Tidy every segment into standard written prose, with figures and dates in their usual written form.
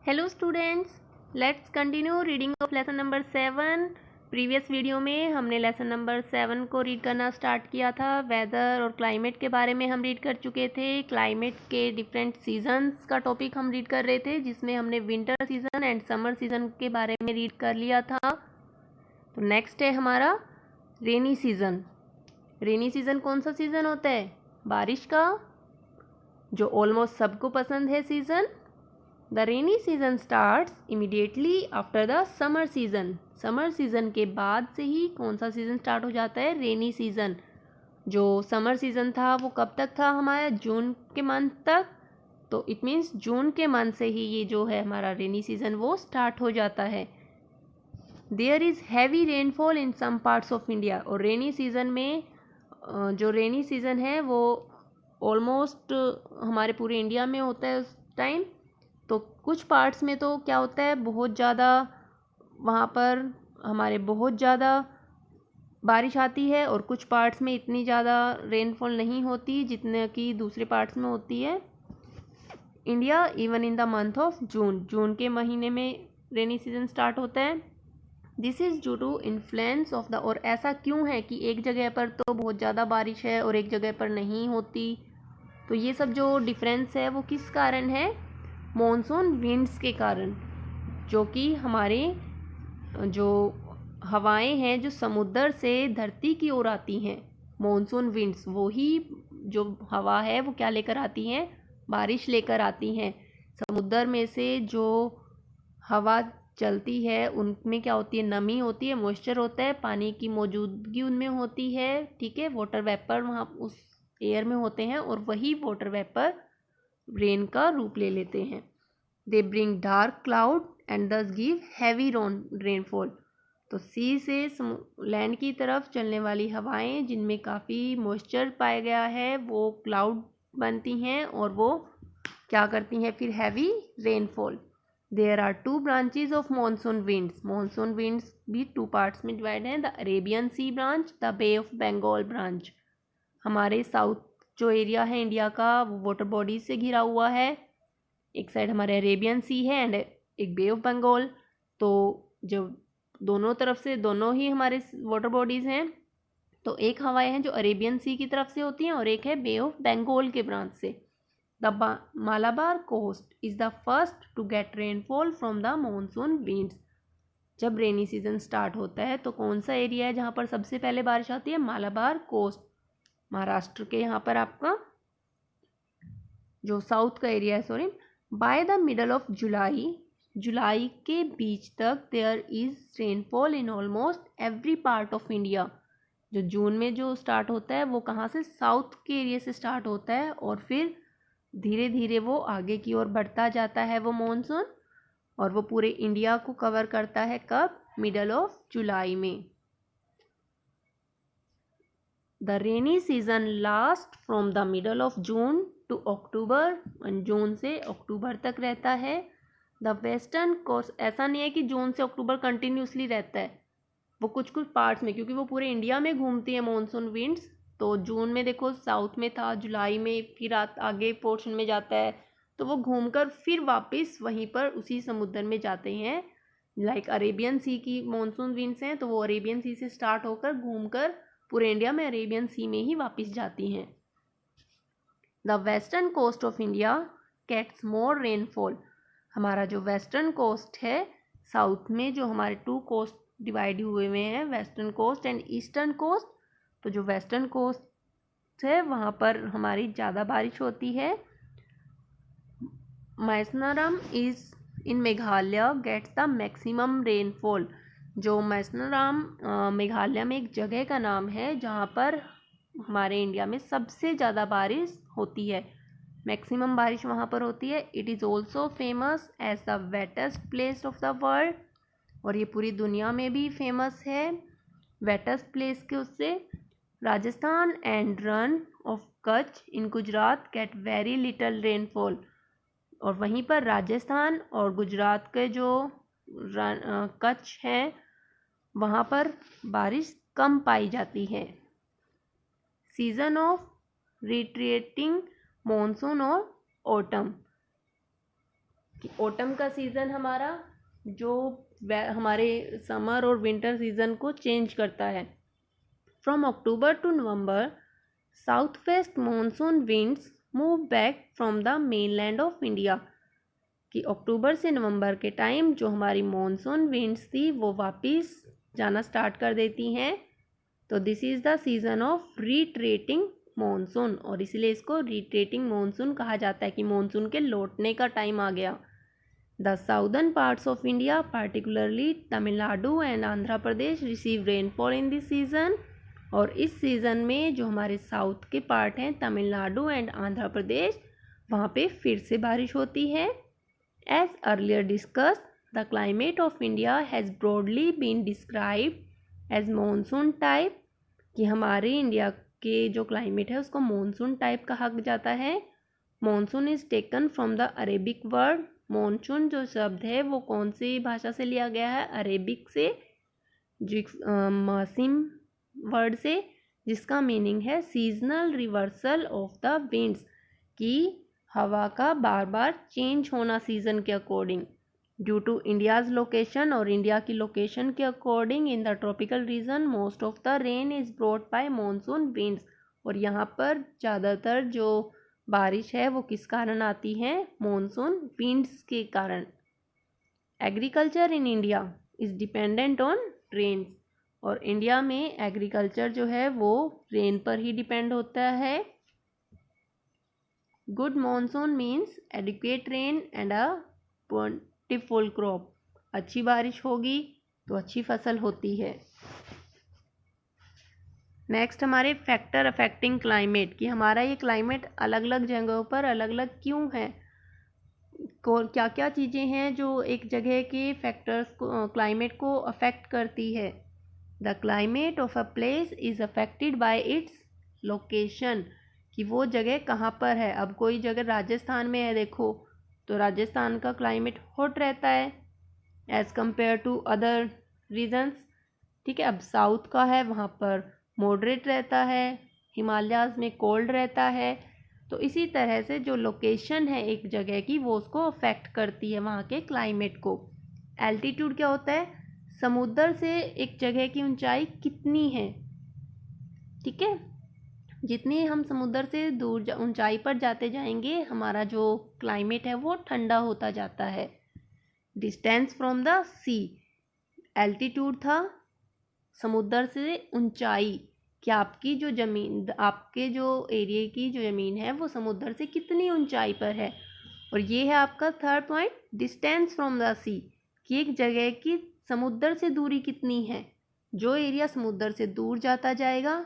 Hello students, let's continue reading of lesson number 7। Previous video में हमने lesson number 7 को read करना start किया था। वेदर और क्लाइमेट के बारे में हम रीड कर चुके थे। क्लाइमेट के डिफरेंट सीजन्स का टॉपिक हम रीड कर रहे थे, जिसमें हमने winter season and summer season के बारे में रीड कर लिया था। तो नेक्स्ट है हमारा रेनी सीजन। रेनी सीजन कौन सा सीजन होता है? बारिश का, जो ऑलमोस्ट सबको पसंद है season. The rainy season starts immediately after the summer season। Summer season के बाद से ही कौन सा सीजन स्टार्ट हो जाता है? Rainy season. जो समर सीजन था वो कब तक था हमारा? जून के मंथ तक। तो इट मीन्स जून के मंथ से ही ये जो है हमारा रेनी सीजन वो स्टार्ट हो जाता है। There is heavy rainfall in some parts of India. और रेनी सीजन में जो रेनी सीजन है वो ऑलमोस्ट हमारे पूरे इंडिया में होता है उस टाइम। तो कुछ पार्ट्स में तो क्या होता है, बहुत ज़्यादा वहाँ पर हमारे बहुत ज़्यादा बारिश आती है, और कुछ पार्ट्स में इतनी ज़्यादा रेनफॉल नहीं होती जितने कि दूसरे पार्ट्स में होती है। India even in the month of June के महीने में रेनी सीजन स्टार्ट होता है। This is due to influence of the, और ऐसा क्यों है कि एक जगह पर तो बहुत ज़्यादा बारिश है और एक जगह पर नहीं होती? तो ये सब जो डिफरेंस है वो किस कारण है? मॉनसून विंड्स के कारण, जो कि हमारे जो हवाएं हैं जो समुद्र से धरती की ओर आती हैं, मॉनसून विंड्स वो ही जो हवा है वो क्या लेकर आती हैं? बारिश लेकर आती हैं। समुद्र में से जो हवा चलती है उनमें क्या होती है? नमी होती है, मॉइस्चर होता है, पानी की मौजूदगी उनमें होती है। ठीक है, वाटर वेपर वहाँ उस एयर में होते हैं, और वही वाटर वेपर रेन का रूप ले लेते हैं। They bring dark cloud and दस गिव हैवी रेनफॉल। तो सी से लैंड की तरफ चलने वाली हवाएं जिनमें काफ़ी मॉइस्चर पाया गया है वो क्लाउड बनती हैं, और वो क्या करती हैं? फिर heavy rainfall. There are two branches of monsoon winds. Monsoon winds भी टू पार्ट्स में डिवाइड हैं, the Arabian sea branch, the bay of Bengal branch. हमारे साउथ जो एरिया है इंडिया का वो वाटर बॉडीज से घिरा हुआ है। एक साइड हमारे अरेबियन सी है एंड एक बे ऑफ बंगाल। तो जब दोनों तरफ से दोनों ही हमारे वाटर बॉडीज़ हैं, तो एक हवाएं हैं जो अरेबियन सी की तरफ से होती हैं और एक है बे ऑफ बंगाल के ब्रांच से। The Malabar coast is the first to get rainfall from the monsoon winds. जब रेनी सीजन स्टार्ट होता है तो कौन सा एरिया है जहाँ पर सबसे पहले बारिश आती है? मालाबार कोस्ट, महाराष्ट्र के यहाँ पर आपका जो साउथ का एरिया है, sorry. By the middle of July के बीच तक there is rainfall in almost every part of India. जो जून में जो स्टार्ट होता है वो कहाँ से? साउथ के एरिया से स्टार्ट होता है, और फिर धीरे धीरे वो आगे की ओर बढ़ता जाता है वो मॉनसून, और वो पूरे इंडिया को कवर करता है। कब? मिडल ऑफ जुलाई में। The rainy season last from the middle of June to October, जून से अक्टूबर तक रहता है। द वेस्टर्न कोस्ट, ऐसा नहीं है कि जून से अक्टूबर कंटिन्यूसली रहता है, वो कुछ कुछ पार्ट्स में, क्योंकि वो पूरे इंडिया में घूमती है मॉनसून विंड्स। तो जून में देखो साउथ में था, जुलाई में फिर आगे पोर्शन में जाता है, तो वो घूमकर फिर वापस वहीं पर उसी समुद्र में जाते हैं। लाइक अरेबियन सी की मॉनसून विंड्स हैं, तो वो अरेबियन सी से स्टार्ट होकर घूमकर पूरे इंडिया में अरेबियन सी में ही वापस जाती हैं। The western coast of India gets more rainfall. हमारा जो वेस्टर्न कोस्ट है, साउथ में जो हमारे टू कोस्ट डिवाइड हुए हुए हैं, western coast and eastern coast. तो जो वेस्टर्न कोस्ट है वहाँ पर हमारी ज़्यादा बारिश होती है। Mawsynram is in Meghalaya gets the maximum rainfall. जो मैसनाराम मेघालय में एक जगह का नाम है जहाँ पर हमारे इंडिया में सबसे ज़्यादा बारिश होती है, मैक्सिमम बारिश वहाँ पर होती है। It is also famous as the wettest place of the world, और ये पूरी दुनिया में भी फेमस है वेटेस्ट प्लेस के उससे। Rajasthan and run of Kutch in Gujarat get very little rainfall, और वहीं पर राजस्थान और गुजरात के जो कच्छ है वहाँ पर बारिश कम पाई जाती है। सीजन ऑफ रिट्रीटिंग मॉनसून और ऑटम। कि ऑटम का सीज़न हमारा जो हमारे समर और विंटर सीज़न को चेंज करता है। From October to November south west monsoon winds move back from the mainland of India, कि अक्टूबर से नवंबर के टाइम जो हमारी मानसून विंड्स थी वो वापस जाना स्टार्ट कर देती हैं। तो this is the season off retreating monsoon, और इसलिए इसको रिट्रेटिंग मानसून कहा जाता है कि मानसून के लौटने का टाइम आ गया। The southern parts of India particularly Tamil Nadu and Andhra Pradesh receive rainfall in this season, और इस सीज़न में जो हमारे साउथ के पार्ट हैं तमिलनाडु एंड आंध्र प्रदेश, वहाँ पे फिर से बारिश होती है। As earlier discussed, the climate of India has broadly been described as monsoon type, कि हमारे इंडिया के जो क्लाइमेट है उसको मानसून टाइप कहा जाता है। Monsoon is taken from the Arabic word, monsoon जो शब्द है वो कौन सी भाषा से लिया गया है, अरेबिक से, मासिम वर्ड से, जिसका मीनिंग है seasonal reversal of the winds, कि हवा का बार बार चेंज होना सीज़न के according. Due to India's location, और इंडिया की लोकेशन के according, in the tropical region most of the rain is brought by monsoon winds, और यहाँ पर ज़्यादातर जो बारिश है वो किस कारण आती है, मानसून विंड्स के कारण। Agriculture in India is dependent on rains, और इंडिया में एग्रीकल्चर जो है वो रेन पर ही डिपेंड होता है। Good monsoon means adequate rain and a plentiful crop, अच्छी बारिश होगी तो अच्छी फसल होती है। नेक्स्ट हमारे फैक्टर अफेक्टिंग क्लाइमेट, कि हमारा ये क्लाइमेट अलग अलग जगहों पर अलग अलग क्यों है, क्या क्या चीज़ें हैं जो एक जगह के फैक्टर्स को, क्लाइमेट को अफेक्ट करती है। The climate of a place is affected by its location, कि वो जगह कहाँ पर है। अब कोई जगह राजस्थान में है देखो, तो राजस्थान का क्लाइमेट हॉट रहता है as compare to other regions, ठीक है। अब साउथ का है, वहाँ पर मॉडरेट रहता है, हिमालयाज़ में कोल्ड रहता है। तो इसी तरह से जो लोकेशन है एक जगह की वो उसको अफेक्ट करती है वहाँ के क्लाइमेट को। एल्टीट्यूड क्या होता है, समुद्र से एक जगह की ऊंचाई कितनी है, ठीक है। जितनी हम समुद्र से दूर ऊंचाई पर जाते जाएंगे हमारा जो क्लाइमेट है वो ठंडा होता जाता है। Distance from the sea, altitude था समुद्र से ऊंचाई, कि आपकी जो ज़मीन, आपके जो एरिया की जो ज़मीन है वो समुद्र से कितनी ऊंचाई पर है। और ये है आपका third point, distance from the sea, कि एक जगह की समुद्र से दूरी कितनी है। जो एरिया समुद्र से दूर जाता जाएगा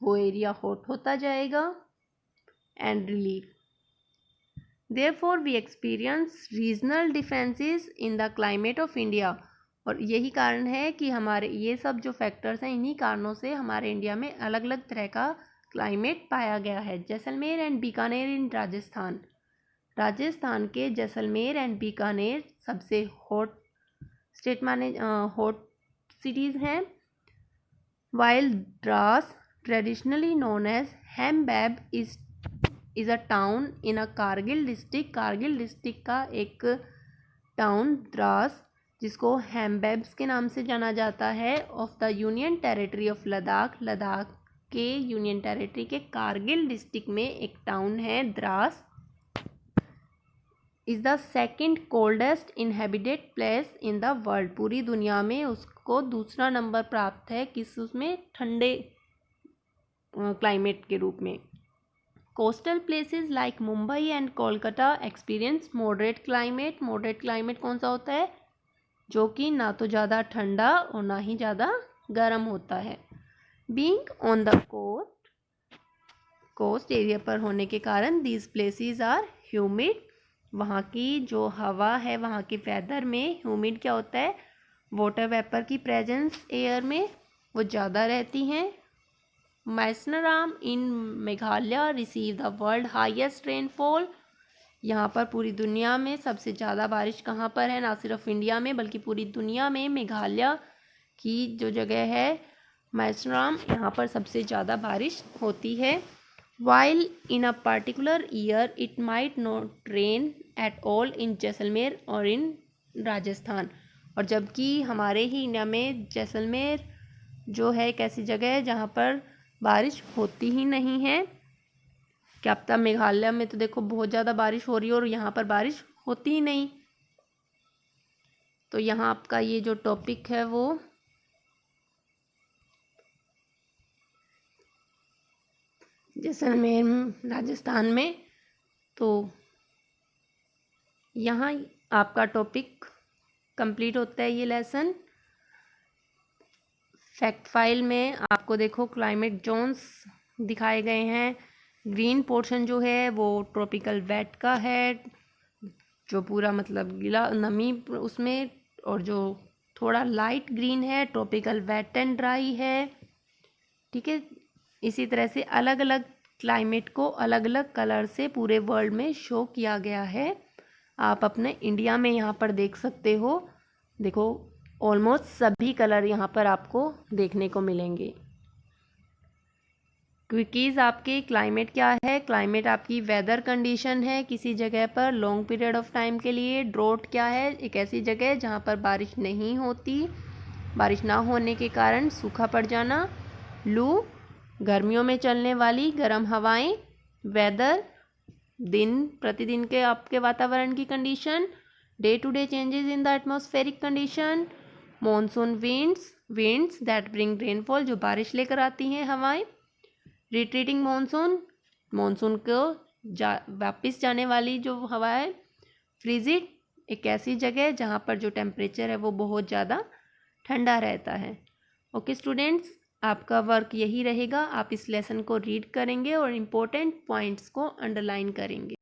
वो एरिया हॉट होता जाएगा। And relief, therefore we experience regional differences in the climate of India, और यही कारण है कि हमारे ये सब जो फैक्टर्स हैं इन्हीं कारणों से हमारे इंडिया में अलग अलग तरह का क्लाइमेट पाया गया है। जैसलमेर एंड बीकानेर इन राजस्थान, राजस्थान के जैसलमेर एंड बीकानेर सबसे हॉट स्टेट माने हॉट सिटीज़ हैं। While Dras traditionally known as Hembabs is a town in a Kargil district, Kargil district का एक टाउन द्रास जिसको हेमबैब्स के नाम से जाना जाता है, of the union territory of Ladakh, Ladakh के यूनियन टेरिटरी के कारगिल डिस्ट्रिक्ट में एक टाउन है Dras. Is the second coldest inhabited place in the world, पूरी दुनिया में उसको दूसरा नंबर प्राप्त है किस उसमें, ठंडे क्लाइमेट के रूप में। Coastal places like Mumbai and Kolkata experience moderate climate, moderate climate कौन सा होता है, जो कि ना तो ज़्यादा ठंडा और ना ही ज़्यादा गर्म होता है। Being on the coast area पर होने के कारण दीज प्लेसेस आर ह्यूमिड, वहाँ की जो हवा है वहाँ के वेदर में ह्यूमिड क्या होता है, वाटर वेपर की प्रेजेंस एयर में वो ज़्यादा रहती हैं। Mawsynram in Meghalaya receive the world highest rainfall, यहाँ पर पूरी दुनिया में सबसे ज़्यादा बारिश कहाँ पर है, ना सिर्फ इंडिया में बल्कि पूरी दुनिया में मेघालय की जो जगह है मैसनाराम, यहाँ पर सबसे ज़्यादा बारिश होती है। While in a particular year it might not rain at all in Jaisalmer और इन राजस्थान। और जबकि हमारे ही इंडिया में जैसलमेर जो है एक ऐसी जगह है जहाँ पर बारिश होती ही नहीं है। क्या पता मेघालय में तो देखो बहुत ज़्यादा बारिश हो रही है और यहाँ पर बारिश होती ही नहीं। तो यहाँ आपका ये जो टॉपिक है वो जैसलमेर राजस्थान में, तो यहाँ आपका टॉपिक कंप्लीट होता है ये लेसन। फैक्ट फाइल में आपको देखो क्लाइमेट जोन्स दिखाए गए हैं। ग्रीन पोर्शन जो है वो ट्रॉपिकल वेट का है, जो पूरा मतलब गीला नमी उसमें, और जो थोड़ा लाइट ग्रीन है ट्रॉपिकल वेट एंड ड्राई है। ठीक है, इसी तरह से अलग अलग क्लाइमेट को अलग अलग कलर से पूरे वर्ल्ड में शो किया गया है। आप अपने इंडिया में यहाँ पर देख सकते हो, देखो ऑलमोस्ट सभी कलर यहाँ पर आपको देखने को मिलेंगे। क्विकीज़ आपके क्लाइमेट क्या है, क्लाइमेट आपकी वेदर कंडीशन है किसी जगह पर लॉन्ग पीरियड ऑफ टाइम के लिए। ड्रॉट क्या है, एक ऐसी जगह जहाँ पर बारिश नहीं होती, बारिश ना होने के कारण सूखा पड़ जाना। लू, गर्मियों में चलने वाली गर्म हवाएं। वेदर, दिन प्रतिदिन के आपके वातावरण की condition. Day to day changes in the atmospheric condition. Monsoon winds, winds that bring rainfall, जो बारिश लेकर आती हैं हवाएं। रिट्रीटिंग मॉनसून, मॉनसून को वापस जाने वाली जो हवा है। फ्रीजिड, एक ऐसी जगह जहाँ पर जो टेम्परेचर है वो बहुत ज़्यादा ठंडा रहता है। ओके स्टूडेंट्स, आपका वर्क यही रहेगा, आप इस लेसन को रीड करेंगे और इम्पोर्टेंट पॉइंट्स को अंडरलाइन करेंगे।